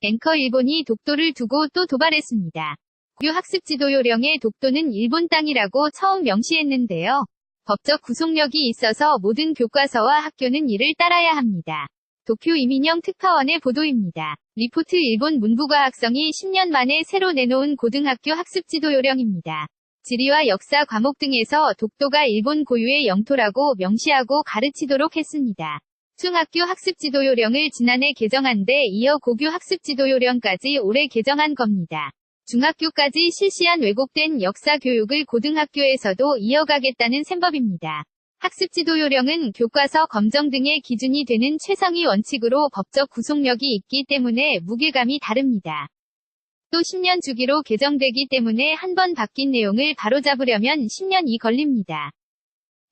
앵커 일본이 독도를 두고 또 도발했습니다. 고교 학습 지도 요령에 독도는 일본 땅이라고 처음 명시했는데요. 법적 구속력이 있어서 모든 교과서와 학교는 이를 따라야 합니다. 도쿄 이민영 특파원의 보도입니다. 리포트 일본 문부과학성이 10년 만에 새로 내놓은 고등학교 학습 지도 요령입니다. 지리와 역사 과목 등에서 독도가 일본 고유의 영토라고 명시하고 가르치도록 했습니다. 중학교 학습 지도 요령을 지난해 개정한 데 이어 고교 학습 지도 요령까지 올해 개정한 겁니다. 중학교까지 실시한 왜곡된 역사 교육을 고등학교에서도 이어가겠다는 셈법입니다. 학습 지도 요령은 교과서 검정 등의 기준이 되는 최상위 원칙으로 법적 구속력이 있기 때문에 무게감이 다릅니다. 또 10년 주기로 개정되기 때문에 한 번 바뀐 내용을 바로잡으려면 10년이 걸립니다.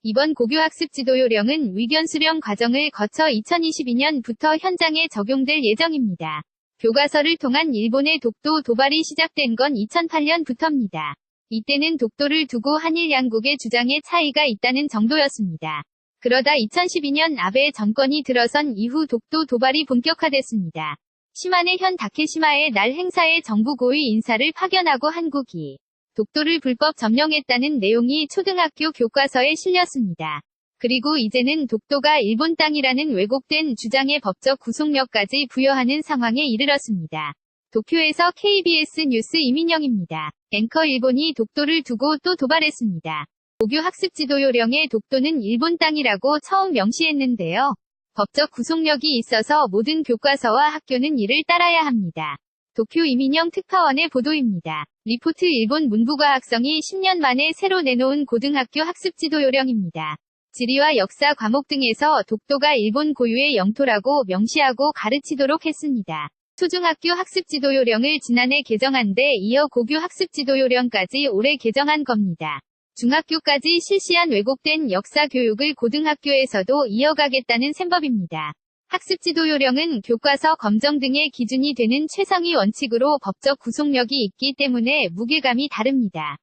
이번 고교 학습 지도 요령은 위견 수렴 과정을 거쳐 2022년부터 현장에 적용될 예정입니다. 교과서를 통한 일본의 독도 도발이 시작된 건 2008년부터입니다. 이때는 독도를 두고 한일 양국의 주장에 차이가 있다는 정도였습니다. 그러다 2012년 아베 정권이 들어선 이후 독도 도발이 본격화됐습니다. 시마네 현 다케시마의 날 행사에 정부 고위 인사를 파견하고 한국이 독도를 불법 점령했다는 내용이 초등학교 교과서에 실렸습니다. 그리고 이제는 독도가 일본 땅이라는 왜곡된 주장에 법적 구속력까지 부여하는 상황에 이르렀습니다. 도쿄에서 KBS 뉴스 이민영입니다. 앵커 일본이 독도를 두고 또 도발했습니다. 고교 학습 지도 요령에 독도는 일본 땅이라고 처음 명시했는데요. 법적 구속력이 있어서 모든 교과서와 학교는 이를 따라야 합니다. 도쿄 이민영 특파원의 보도입니다. 리포트 일본 문부과학성이 10년 만에 새로 내놓은 고등학교 학습 지도 요령입니다. 지리와 역사 과목 등에서 독도가 일본 고유의 영토라고 명시하고 가르치도록 했습니다. 초중학교 학습 지도 요령을 지난해 개정한 데 이어 고교 학습 지도 요령까지 올해 개정한 겁니다. 중학교까지 실시한 왜곡된 역사 교육을 고등학교에서도 이어가겠다는 셈법입니다. 학습 지도 요령은 교과서 검정 등의 기준이 되는 최상위 원칙으로 법적 구속력이 있기 때문에 무게감이 다릅니다.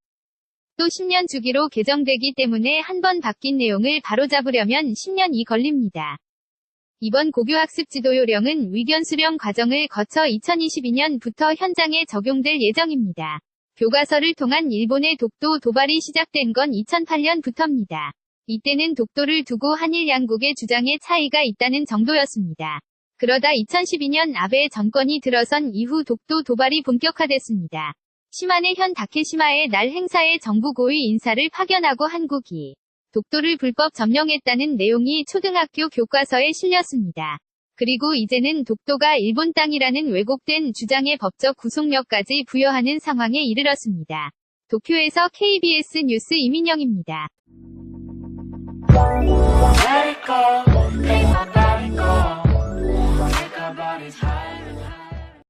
또 10년 주기로 개정되기 때문에 한 번 바뀐 내용을 바로잡으려면 10년이 걸립니다. 이번 고교 학습 지도 요령은 위견 수렴 과정을 거쳐 2022년부터 현장에 적용될 예정입니다. 교과서를 통한 일본의 독도 도발이 시작된 건 2008년부터입니다. 이때는 독도를 두고 한일 양국의 주장에 차이가 있다는 정도였습니다. 그러다 2012년 아베 정권이 들어선 이후 독도 도발이 본격화됐습니다. 시마네 현 다케시마의 날 행사에 정부 고위 인사를 파견하고 한국이 독도를 불법 점령했다는 내용이 초등학교 교과서에 실렸습니다. 그리고 이제는 독도가 일본 땅이라는 왜곡된 주장에 법적 구속력까지 부여하는 상황에 이르렀습니다. 도쿄에서 KBS 뉴스 이민영입니다.